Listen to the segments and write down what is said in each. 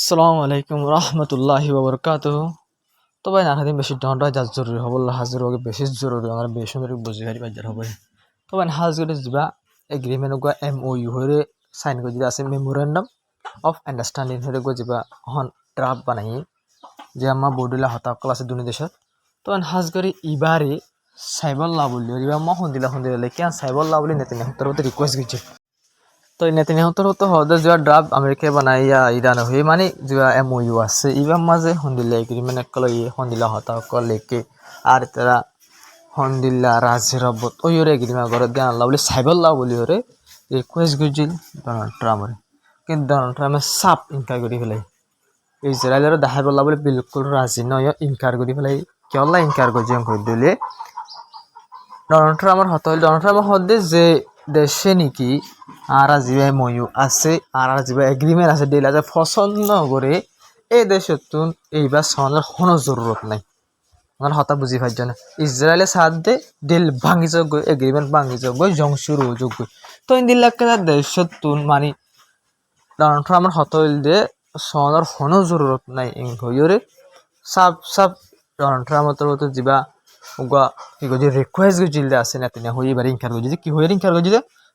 আসসালামু আলাইকুম রহমতুল্লাহি ওবরকাতুহ। তো ভাই নাহাদিন বেশি ডনটা যা জরুরি হবল হাজির হোক বেশি জরুরি আমার বেশি ধরে বুঝি হারি বাজার হবে। তো ভাই হাজির যা এগ্রিমেন্ট গা MOU হয়ে সাইন করে দিতে আছে মেমোরেন্ডাম অফ আন্ডারস্ট্যান্ডিং হয়ে গো যা হন ড্রাফট বানাই যে আমার বডিলা হতা ক্লাসে দুনি দেশত তো হাজগরি ইবারে সাইবল্লা বলি ইবা মা হন্দিলা কেন সাইবল্লা বলি নেতে হতার মতো রিকোয়েস্ট গেছে। তো নেতানিয়াহুর হতো হদে যা ড্রাফট আমেরিকা বানাইয়া ইরান হয়ে মানে যা MOU আছে ইবার মাঝে হন্দিলা এগ্রিমেন্ট একল হন্দিলা হতা লেকে আর তারা হন্দিল্লা রাজিরবত ওই এগ্রিমেন্ট করে দেন আল্লাহ বলে সাইবল্লাহ বলি ওরে রিকোয়েস্ট গেছিল ডোনাল্ড ট্রাম্পের। কিন্তু ডোনাল্ড ট্রাম্পে সাপ ইনকার করে ফেলাই ইসরায়েলের দাহাইবল্লাহ বলে বিলকুল রাজি নয় ইনকার করে ফেলাই কেলা ইনকার করছে দিলে ডোনাল্ড ট্রাম্পের হত ডোনাল্ড ট্রাম্পের হদে যে দেশে নাকি আর যা MOU আছে আর যা এগ্রিমেন্ট আছে ডিল আছে পছন্দ করে এই দেশে এইবার সনের কোনো জরুরত নাই আমার হতা বুঝি পাইছ না ইসরায়েলের সাথে ডিল ভাঙি যোগ এগ্রিমেন্ট ভাঙি যোগ জং শুরু যোগ তো এই দিল্লা দেশত মানে ডোনাল্ড ট্রাম্পের হত দে সনের কোনো জরুরত নাই হইরে সাপ সাপ ডোনাল্ড ট্রাম্পের যা উগা কি কই রিকোয়েস্ট গজিল আছে না তিনি হই এবারে ইনকার গজি কি হই ইনকার গজি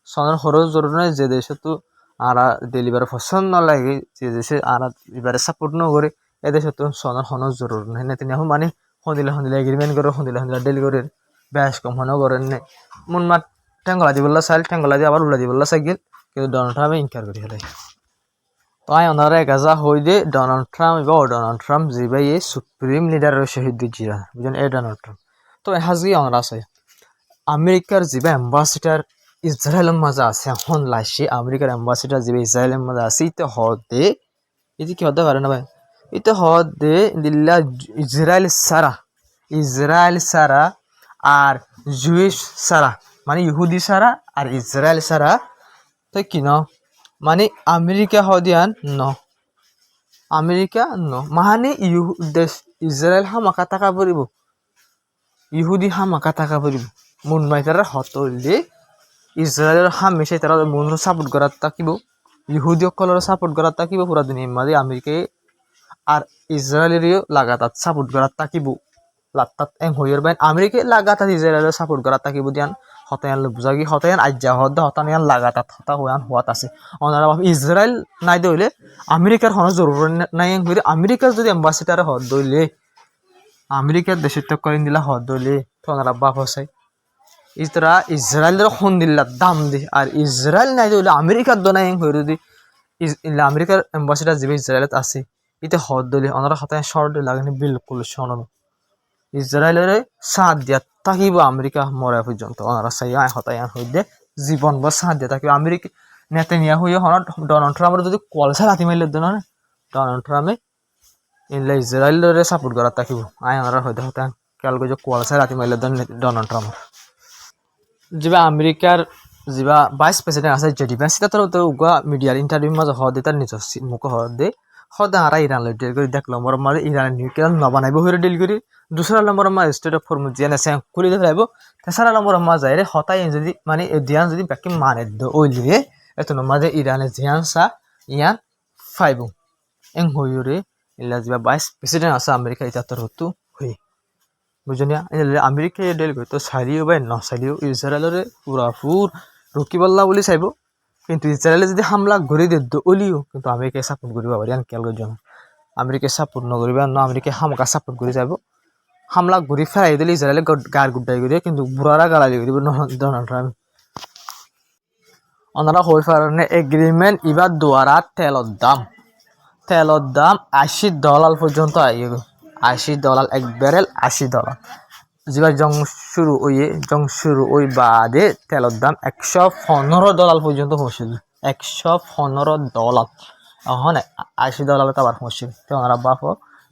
সনের খরচ জরুরি নাই যে দেশে তো আরা ডেলিভারি পছন্দ না লাগে যে দেশে আরা এবারে সাপোর্ট ন করে এ দেশে তো সনের খরচ জরুরি নাই না তিনি মানে হন্দিলা এগ্রিমেন্ট করে হন্দিলা ডেলি করে ব্যাস কম হন করেন নাই মন মাত ঠেঙ্গলা দিবল্লা চাইল ঠেঙ্গলা দিয়ে আবার উল্লা দিবল্লা চাইল কিন্তু ডোনাল্ড ট্রাম্পে ইনকার করে ফেলে। তো ওনারা একাজা হই দে ডোনাল্ড ট্রাম্প এবার ডোনাল্ড ট্রাম্প যে ভাই সুপ্রিম লিডারের শহীদ জিরা বুঝলেন এ ডোনাল্ড ট্রাম্প। তো হাজি অনার আছে আমেরিকার যা এম্বাসিডার ইসরায়েলের মাঝে আছে এখন লাইসে আমেরিকার এম্বাসিডার যা ইসরায়েলের মাঝে আছে ইতে হদে এটি কি হতে পারে না ভাই ইতে হদে দিল্লা ইসরায়েল সারা আর জুইশ সারা মানে ইহুদি সারা আর ইসরায়েল সারা তো কি ন মানে আমেরিকা হদিয়ান ন আমেরিকা ন মানে দেশ ইসরায়েল হামাকা টাকা পড়িব ইহুদি হামাকা টাকা পড়িব মন মাই তারা হতলে ইসরায়েলের হামেশাই তারা মন সাপোর্ট করার থাকিব ইহুদি সকলের সাপোর্ট করার থাকিব পুরা দুনিয়ার মাঝে আমেরিকায় আর ইসরায়েলেরও লাগাতার সাপোর্ট করার থাকিব লাত্তাত এং হইয়ের বাইন আমেরিকায় লাগাতার ইসরায়েলের সাপোর্ট করার থাকিব দিয়ান হতায়ান বুঝাগি হতায়ান আজ্জা হতায়ান লাগাতার হতা হয়ান হওয়াত আছে ওনারা ইসরায়েল নাই দইলে আমেরিকার কোনো জরুরি নাই হইলে আমেরিকার যদি এম্বাসিডারে হদ দইলে আমেরিকার দেশের তো করিন দিলা হদ দইলে তো ওনারা বাপ হসাই ইতরা ইসরায়েলের খন দিল্লা দাম দি আর ইসরায়েল নাই দইলে আমেরিকার দনাই হই যদি আমেরিকার এম্বাসিডার যে ইসরায়েলত আছে ইতে হদ দইলে ওনারা হতায়ান শর্ট লাগেনি বিলকুল শোনো ইসরায়েলের সাথ দিয়া থাকিব আমেরিকা মরা পর্যন্ত ওনারা চাই হতায়ান হই দে জীবন বা সাথ দিয়া থাকিব আমেরিকা নেতানিয়াহু হন ডোনাল্ড ট্রাম্পের যদি কলসা রাতি মাইলে দেন না ডোনাল্ড ট্রাম্পে ইনলা ইসরায়েলের সাপোর্ট করার থাকিব ওনারা হয়তো হতায়ান খেয়াল করে কলসা রাতি মাইলে দেন ডোনাল্ড ট্রাম্প যা আমেরিকার যা ভাইস প্রেসিডেন্ট আছে JD Vance তো উগা মিডিয়ার ইন্টারভিউ মাঝে হদে তার নিজস্ব মুখ হদে হদে আরা ইরান ডিল করে দেখলাম নম্বর মাঝে ইরানের নিউক্লিয়ার নবানাইব হয়ে ডিল করি দুসরা নম্বর মাঝে স্টেট অফ ফর্মুল জিয়ান আছে খুলি দিয়ে যাইব তেসরা নম্বর মাঝে হতাই যদি মানে দিয়ান যদি বাকি মানে ওইলিয়ে এত মাঝে ইরানের জিয়ান সা ইয়ান ফাইব এং হইরে ইলা যা ভাইস প্রেসিডেন্ট আছে আমেরিকা এটা তোর হতো হই বুঝনিয়া আমেরিকা ডেল তো চাইলিও বা নচাইলিও ইসরায়েলের পুরাপুর রকিবাল্লা বলে চাইব কিন্তু ইসরায়েলে যদি হামলা ঘুরে দিত ওলিও কিন্তু আমেরিকায় সাপোর্ট করিব পারি আন কেল জন আমেরিকায় সাপোর্ট নকরিবা ন আমেরিকায় হামকা সাপোর্ট করে যাব হামলা ঘুরি ফেরাই দিলে ইসরায়েলে গার গুড্ডাই করে কিন্তু বুড়ারা গালালি করিব ডোনাল্ড ট্রাম্প ওনারা হই পারে এগ্রিমেন্ট ইবার দ্বারা তেলর দাম $80 পর্যন্ত আইব $80 এক ব্যারেল $80 যেবার জং শুরু ওই বাদে তেলের দাম $115 পর্যন্ত পৌঁছিল $115 এখন $80 আবার পৌঁছিল তো ওনারা বাপ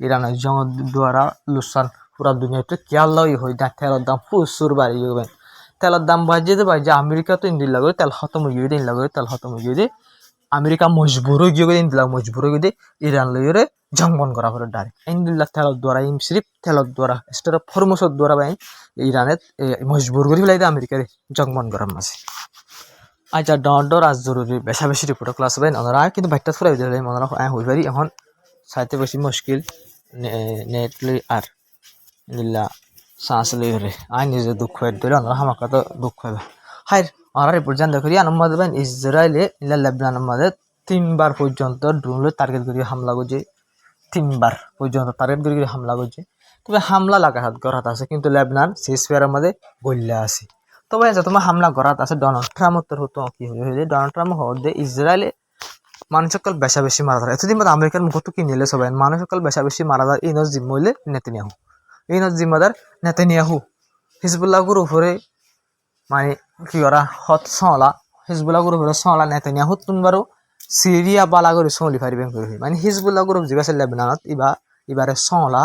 ইরানের জং দ্বারা লুসান পুরা দুনিয়াতে কেয়াল হই না তেলের দাম প্রচুর বাড়ি যাবে তেলের দাম বাড়িয়ে দেবে যে আমেরিকা তো ইন্ডিয়া লাগে তেল খতম হয়ে দিন লাগে তেল খতম হয়ে দিয়ে আমেরিকা মজবুর হয়ে গিয়ে দিন দিলাম মজবুর হয়ে দিয়ে ইরান লইরে জংবন করা হলো ডাইরেক্ট ইন্দিল্লা তেলের দ্বারা সিরিফ তেলের দ্বারা স্টেট অফ ফরমুসের দ্বারা বাই ইরানের মজবুর করে ফেলাই দিয়ে আমেরিকার জংবন করার মাঝে আচ্ছা ডর আজ জরুরি বেশা বেশি রিপোর্ট ক্লাস বাইন ওনারা কিন্তু বাইকটা ফুরাই দিলে ওনারা হই পারি এখন সাইতে বেশি মুশকিল নেটলি আর ইল্লা সাঁসলি রে আই নিজে দুঃখ হয়ে ধরে আমরা হামাকা তো দুঃখ হবে হাই আমরা রিপোর্ট জানতে করি আনন্দ বেন ইসরায়েলে ইল্লা লেবনানের মধ্যে 3বার পর্যন্ত ড্রোন টার্গেট করে হামলা করছে 3বার পর্যন্ত টার্গেট করে হামলা করছে তবে হামলা লাগাহাত করাত আছে কিন্তু লেবনান সিজফায়ারের মধ্যে গল্লা আছে তবে যে তোমার হামলা করাত আছে ডোনাল্ড ট্রাম্পের হতো কি হয়ে ডোনাল্ড ট্রাম্প হতে ইসরায়েলে মানুষ সকল বেশা বেশি মারা যায় এতদিন বাদ আমেরিকার মুখতো কি নিলে সবাই মানুষ সকল বেশা বেশি মারা যায় এই নজ জিম্মইলে নেতানিয়াহু এই নজ জিম্মাদার নেতানিয়াহু হিজবুল্লাহ গুরু উপরে মানে কি করা হত সলা হিজবুল্লাহ গুরু উপরে সলা নেতানিয়াহু তুনবারও সিরিয়া বালা করে সলি ফারিবেন করে মানে হিজবুল্লাহ গ্রুপ যে আছে লেবাননত এবারে সলা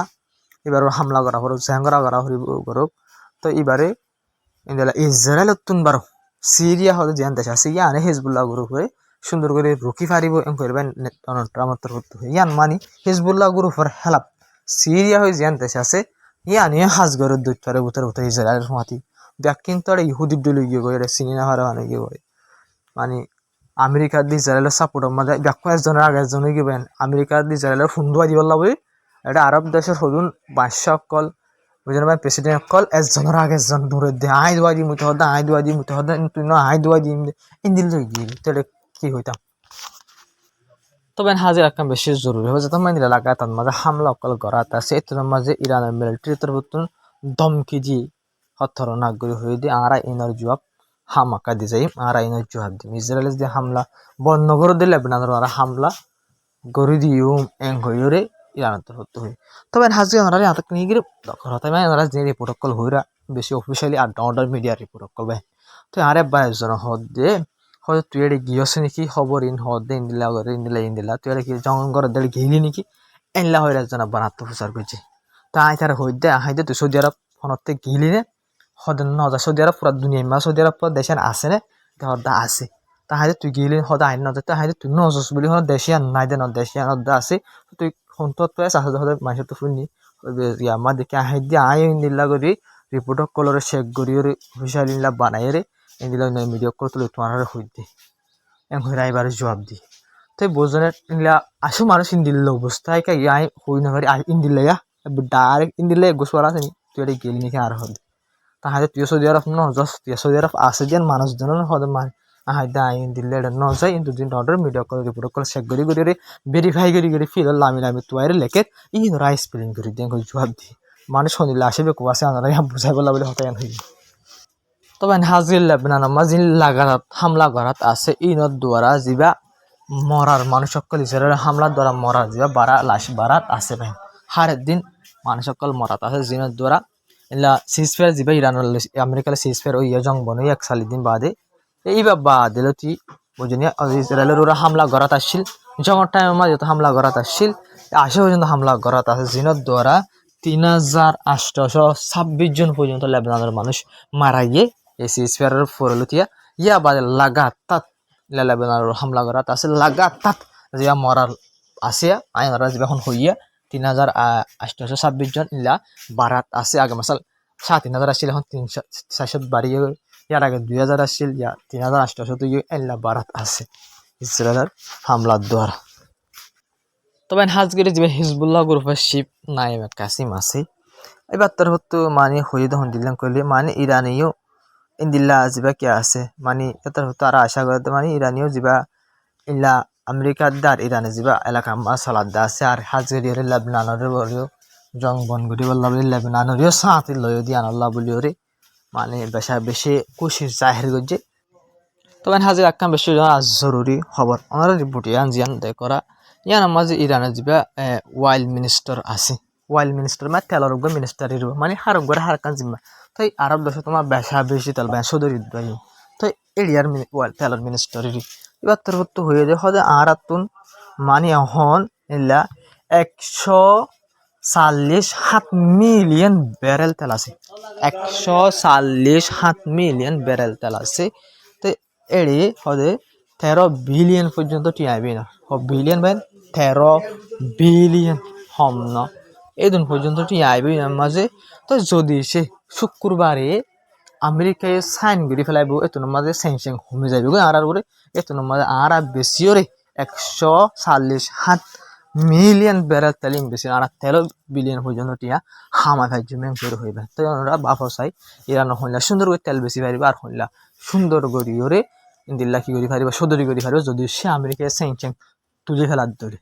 এবারে হামলা করা হরক জাহাঙ্গরা করা হরক তো এবারে ইসরায়েল তুনবারও সিরিয়া হতে যে দেশ আছে ইয়ানে হিজবুল্লাহ গ্রুপ হয়ে সুন্দর করে রুকি ফারিব এম করবেন ট্রাম্পের হতে ইয়ান মানি হিজবুল্লাহ গ্রুপের হেলাপ সিরিয়া হয়ে যে দেশ আছে ইয়ানে হাজগরের দুইটারে বুতরে বুতরে ইসরায়েলের মাটি দেখ কিন্তু আর ইহুদি ডলে গিয়ে করে চিনি না হারা মানে গিয়ে করে মানে আমেরিকার দি ইসরায়েলের সাপোর্টের মধ্যে ব্যাখ্যা একজনের আগে একজনে গিবেন আমেরিকার দি ইসরায়েলের ফুন্দুয়া দিবার লাগবে এটা আরব দেশের সদুন বাদশাহ কল বুঝলেন ভাই প্রেসিডেন্ট কল একজনের আগে একজন দূরে দিয়ে আই দোয়া দি মুতে হদা আই দোয়া দি মুতে হদা তুই না আই দোয়া দি ইন্দিল লই গিয়ে তাহলে কি হইতাম তবে হাজির একদম বেশি জরুরি হয়ে যেত মানে এলাকায় তার মাঝে হামলা অকল করাত আছে এর মাঝে ইরানের মিলিটারি তরফতুন ধমকি দি হথর নাগরি হয়ে দিয়ে আরা ইনার জবাব হামাকা দি যাই আরা ইনার জবাব দিম ইসরায়েলের যে হামলা বন্ধ করে দিলে লেবাননের আর হামলা গড়ি দিও এং হইরে ইরানের তরফত হই তবে হাজির ওনারা আতক নিয়ে গিয়ে দখল হতে মানে ওনারা যে রিপোর্ট কল হইরা বেশি অফিসিয়ালি আর অর্ডার মিডিয়া রিপোর্ট কল ভাই তো আরে বাইজন হদ দে হয়তো তুই এটা গিয়েছে নাকি খবর ইন হদ দে ইন্দিলা তুই এটা কি জঙ্গল করে দিলে গেলি নাকি এনলা হয়ে একজন বানাত প্রচার করছে তা আই তার হই দে আহাইদে তুই সৌদি আরব ফোনতে গিলি নে হদন নজা সৌদি আরব পুরা দুনিয়া মা সৌদি আরব দেশের আছে নে হদা আছে তাহাইদে তুই গিলি হদা আইন নজা তাহাইদে তুই নজস বলি হন দেশিয়ান নাই দে ন দেশিয়ান হদা আছে তুই ফোনটো তুই আছে হদা মানুষ তো শুনি মা দেখে আহাইদে আই ইন্দিলা করি রিপোর্ট কলরে চেক করি অফিসিয়াল ইনলা বানাই রে ইন্দিলা মিডিয়া কল তুলে তোমার হই দে এম হইরা এবারে জবাব দি তাই বোঝনে ইনলা আসু মানুষ ইন্দিল অবস্থায় কে আই হই না পারি ইন্দিলা ডাইরেক্ট ইন্দিলা গোসওয়ালা আছে নি তুই এটা গেলি নাকি আর হল তাহাতে তুই সৌদি আরব ন জস তুই সৌদি আরব আছে যেন মানুষজন হদ মান আহাইদা আই ইন্দিলা এটা ন যায় কিন্তু দিন order media call report call check করি রে ভেরিফাই করি ফিল লামি তুই লেখে ই রাইস স্পেলিং করি দেন জবাব দি মানুষ শুনিলে আসবে কো আছে আমরা বুঝাই বলা বলে হতায়ন হই তবে হাজির লেবানন মাজিল লাগাত হামলা করাত আছে ইনত দ্বারা জিবা মরার মানুষ সকল ইসরায়েলের হামলার দ্বারা মরার জিবা বারা লাশ বারাত আছে ভাই হারের দিন মানুষ সকল মরাত আছে জিনত দ্বারা ইলা সিজফায়ার জিবা ইরানের আমেরিকার সিজফায়ার ওই জং বনই 1 দিন বাদে এইবার বাদে লতি বুঝিনি ইসরায়েলের ওরা হামলা করাত আসছিল যখন টাইমের মাঝে তো হামলা করাত আসছিল আসে পর্যন্ত হামলা করাত আছে জিনত দ্বারা 3826 জন পর্যন্ত লেবাননের মানুষ মারা গিয়ে এই সিজফায়ারের ফরলতিয়া ইয়া বাদে লাগাতার লেবাননের হামলা করাত আছে লাগাতার যে মরার আসিয়া আইনরা যখন হইয়া 3826 জন ইলা বারাত আছে আগে মাসাল 3000 আসছিল এখন 300 বাড়িয়ে ইয়ার আগে 2000 আসছিল ইয়া 3800 তো ইলা বারাত আছে ইসরায়েলের হামলার দ্বারা তবে হাজগিরি যে হিজবুল্লাহ গ্রুপের শিপ নাইম কাসিম আছে এবার তার হতো মানে হয়ে তখন দিলাম করলে মানে ইরানিও ইন্দিল্লা যা কে আছে মানে তার হতো আর আশা করতে মানে ইরানিও যা ইল্লা আমেরিকার দার ইরানে যা এলাকা মাসালাদ আছে আর হাজগিরি লেবাননের বলিও জং বনগুড়ি বললা বলি লেবাননেরও সাথে লয় দিয়ে আনাল্লাহ বলিও রে মানে বেশি খুশি জাহির করছে তবে হাজির একদম বেশি জরুরি খবর ওনারা রিপোর্ট জিয়ান দেয় করা ইয়ার মাঝে ইরানের যা ওয়াইল মিনিস্টার আছে ওয়াইল মিনিস্টার মানে তেলর মিনিস্টার মানে হারক করে হারকান জিম্মা তাই আরব দেশে তোমার বেশি তেল সদরি তো এরিয়ার তেলর মিনিস্টার এবার তোর তো হয়ে যায় হদে আর তুন মানে এখন এলা 147 মিলিয়ন ব্যারেল তেল আছে 147 মিলিয়ন ব্যারেল তেল আছে তো এড়ি হদে 13 বিলিয়ন পর্যন্ত টিআইবি না বিলিয়ন ভাই 13 বিলিয়ন হম না এদিন পর্যন্ত টিআইবি না মাঝে তো যদি সে শুক্রবারে আমেরিকায় সাইন করে ফেলাইব এতন মাঝে স্যাংশন কমে যাবে আর করে এতন মাঝে আর বেশিও রে 147 মিলিয়ন ব্যারেল তেল বেশি আর 13 বিলিয়ন পর্যন্ত টিয়া হামা ভাই জুমেন করে হইবে তো ওরা বাফর চাই ইরান হইলা সুন্দর করে তেল বেশি পারিবা আর হইলা সুন্দর করি ওরে ইন্দিল্লা কি করি পারিবা সদরি করি পারিবা যদি সে আমেরিকায় চেং তুলি ফেলার ধরে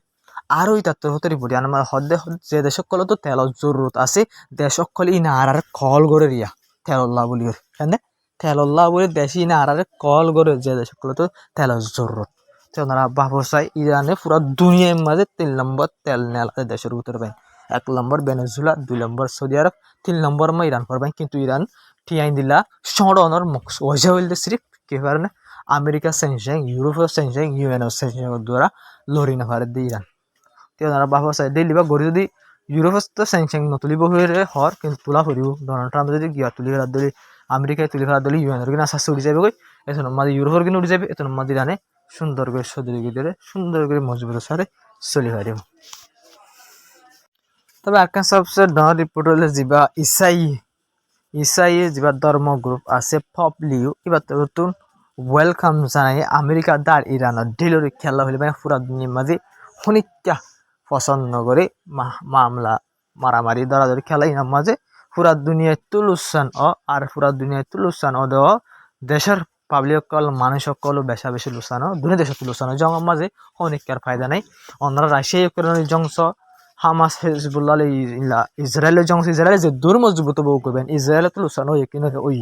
আর ওই তার হতে রিপোর্ট আমার হদ্দে যে দেশকল তো তেল জরুরত আছে দেশকল ই না আর কল করে রিয়া তেলল্লা বলি কেন তেলল্লা বলে দেশ ই না আর কল করে যে দেশকল তো তেল জরুরত তো ওনারা বাফর চাই ইরানে পুরো দুনিয়ার মাঝে 3 নম্বর তেল নেলা দেশের উত্তর পাই 1 নম্বর ভেনেজুয়েলা 2 নম্বর সৌদি আরব 3 নম্বর মা ইরান করবেন কিন্তু ইরান টিয়াইন দিলা সড়নের ওজা হইলে সিরিফ কে পারে আমেরিকা সেনশন ইউরোপীয় সেনশন ইউএনও সেনশনের দ্বারা লড়ি না পারে দিয়ে ইরান তো ওনারা বাফর চাই দিল্লি বা গড়ি যদি ইউরোপের তো সেনশন নতুলিব হয়ে হর কিন্তু তোলা করিব ডোনাল্ড ট্রাম্প যদি গিয়া তুলি ফেলার দলি আমেরিকায় তুলি ফেলার দলি ইউএনের কিনা আশা উড়ি যাবে কই এখন আমাদের ইউরোপের কিনা উড়ি যাবে এখন আমাদের ইরানে সুন্দর করে সদরি করে সুন্দর করে মজবুত সারে চলি পারিব তবে আরকান সবচেয়ে ডর রিপোর্ট হলে যা ইসাই যা ধর্ম গ্রুপ আছে পপলিউ এবার নতুন ওয়েলকাম জানাই আমেরিকা দার ইরানের ডেলিভারি খেলা হলে মানে পুরা দুনিয়ার মাঝে খনিকা পছন্দ করে মামলা মারামারি দরাদরি খেলা ইনার মাঝে পুরা দুনিয়ায় তুলুসান আর পুরা দুনিয়ায় তুলুসান দেশের পাবলিক কল মানুষ সকল বেশা বেশি লুসানো দুনিয়া দেশে তুলুসানো জং মাঝে খনিকার ফায়দা নাই অন্যরা রাশিয়া ইউক্রেনের জংস হামাস হিজবুল্লাহ ইসরায়েলের জংস ইসরায়েল যে দূর মজবুত বউ করবেন ইসরায়েল তো লুসানো কিনা ওই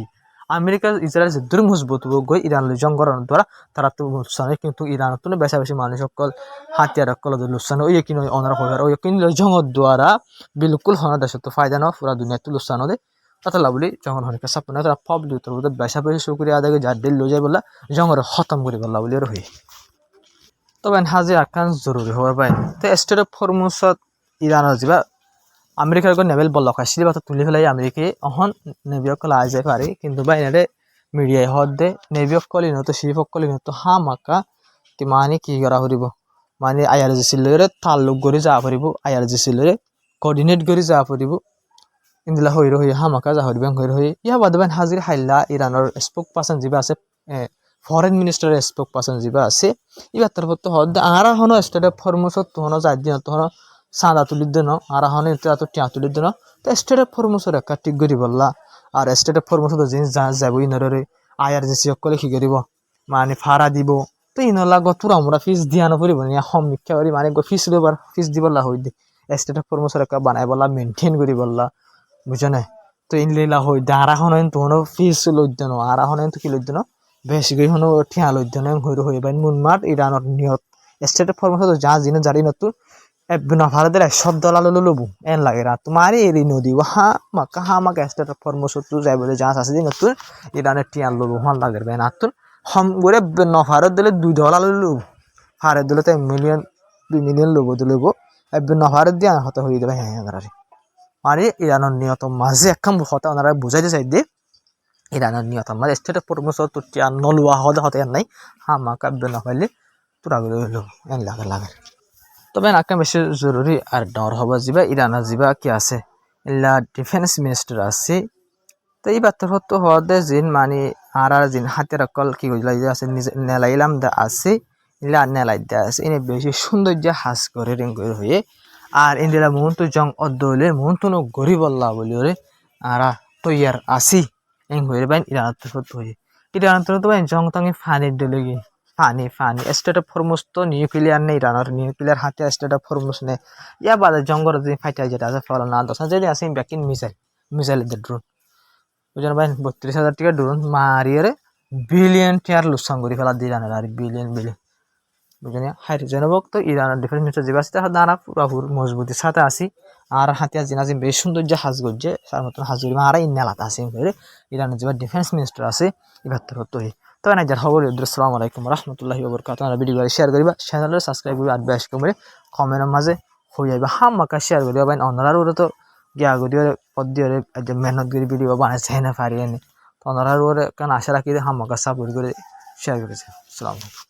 আমেরিকা ইসরায়েল যে দূর মজবুত বউ গই ইরানের জঙ্গরের দ্বারা তারা তো লুসানো কিন্তু ইরান তো বেশা বেশি মানুষ সকল হাতিয়ার সকল লুসানো ওই কিনা অনারা হবার ওই কিনলে জঙ্গর দ্বারা বিলকুল হনা দেশে তো ফায়দা না পুরা দুনিয়া তো লুসানো দে তালা বলি জঙ্গল হনিকা সাপনা তারা পবলি উত্তর বেশা বেশি শুক্রিয়া আদায় যার দিল লই যায় বললা জঙ্গরে খতম করি বললা বলি আর হই তবে হাজির আকান জরুরি হওয়ার পাই তো স্টেট অফ ফরমুসত ইরানের যা আমেরিকার নেভেল বল লখাইছিল বা তুলি ফেলাই আমেরিকায় অহন নেভিয়কল আই যায় পারে কিন্তু বা এনে মিডিয়ায় হদ দে নেভিয়কল ইনত শিফকল ইনত হা মাকা কি মানে কি করা হরিব মানে আইআরজিসি লরে তাল্লুক করে যা পারিব আইআরজিসি লরে কোঅর্ডিনেট করে যা পারিব ইন্দিলা হইর হই হা মাকা যা হরিবেন হইর হই ইয়া বাদবান হাজির হাইলা ইরানের স্পোক পারসন যা আছে ফরেন মিনিস্টারের স্পোক পারসন যা আছে ইবার তরফ তো হদ আরা হনো স্টেট অফ ফরমুসত তোহনো যা দিন তোহনো সাদা তুলি দেন আর হনে এত টিয়া তুলি দেন তো স্টেট অফ ফরমুসর একটা ঠিক করি বললা আর স্টেট অফ ফরমুসর জিনিস যা যাব ইনরে আইআরজিসি সকলে কি করিব মানে ভাড়া দিব তো ইনলা গতুরা আমরা ফিস দিয়ানো পড়িব না হম মিথ্যা করি মানে ফিস দেবার ফিস দিবলা হই দি স্টেট অফ ফরমুসর একটা বানাই বললা মেনটেন করি বললা বুঝছ না তো ইনলেলা হই দাঁড়া হন তোনো ফিস লই দেন আর হন তো কি লই দেন বেশি করে হন ঠিয়া লই দেন হইর হই বাই মুনমার ইরানের নিয়ত স্টেট অফ ফরমুসর যা জিনিস জারি নতুন ebna ভারতের সব দলালো লবু এন লাগে রা তোমার এই নদী হা মাকা স্টেট অফ ফরমুসর তু যাই বলে যা আছে দিন নতুন ইরানের টিয়ান লবু হন লাগে বে নাতুন হম গরে ভারত দিলে 2 দলালো লবু ভারত দিলে তো মিলিয়ন 2 মিলিয়ন লবু দিলেবো ebna ভারত দিয়া হতে হই দেবে হ্যাঁ আরে মানে ইরানের নিয়ত মাঝে একখান হতে ওনারা বুঝাইতে চাই দে ইরানের নিয়ত মাঝে স্টেট অফ ফরমুসর তু টিয়ান নলুয়া হতে নাই হা মাকা ebna পাইলে তোরা গলে হলো এন লাগে তবে নাকা বেশি জরুরি আর ডর হবা যা ইরানের যা কি আছে ইলা ডিফেন্স মিনিস্টার আছে তো এই বার্তার হতো হওয়াতে জিন মানে আর জিন হাতের অকল কি কইলা আছে নেলাইলাম দা আছে ইলা নেলাই দা আছে এনে বেশি সৌন্দর্য হাস করে রিং করে হয়ে আর ইন্দিরা মোহন তো জং অদ্দলে মোহন তো গরিব আল্লাহ বলি ওরে আর তৈয়ার আসি এং হয়ে বাইন ইরান তো হয়ে ইরান তো বাইন জং তঙ্গে ফানির ডলেগি ফানি স্টেট অফ ফরমুস তো নিউক্লিয়ার নেই ইরানের নিউক্লিয়ার হাতে স্টেট অফ ফরমুস নেই ইয়া বাদে জঙ্গর যে ফাইটার যেটা আছে ফল না দশ যদি আছে ব্যাকিং মিসাইল ড্রোন বুঝলেন ভাই 32,000 টাকা ড্রোন মারিয়ে বিলিয়ন টিয়ার লুসান করে ফেলা দিয়ে ইরানের আর বিলিয়ন বুঝলেন হাইট জনবক তো ইরানের ডিফেন্স মিনিস্টার যে আছে দাঁড়া পুরাপুর মজবুতির সাথে আসি আর হাতিয়ার জিনাজিম বেশ সৌন্দর্য হাজ করছে তার মতন হাজির আর ইন্নালাত আছে ইরানের যে ডিফেন্স মিনিস্টার আছে এবার তো হতো তবে না যার খবর আসসালামু আলাইকুম রহমতুল্লাহি ওয়া ভিডিও শেয়ার করিবা চ্যানেল সাবস্ক্রাইব করিবা আর বেশ করে কমেন্টের মাঝে হয়ে যাবে হাম মাকা শেয়ার করিবা বাইন অনরার ওরে তো গিয়া গদিও পদ্দিওরে যে মেহনত করে ভিডিও বানাইছে না পারি এনে তো অনরার ওরে কারণ আশা রাখি হাম মাকা সাপোর্ট করে শেয়ার করেছে আসসালামু আলাইকুম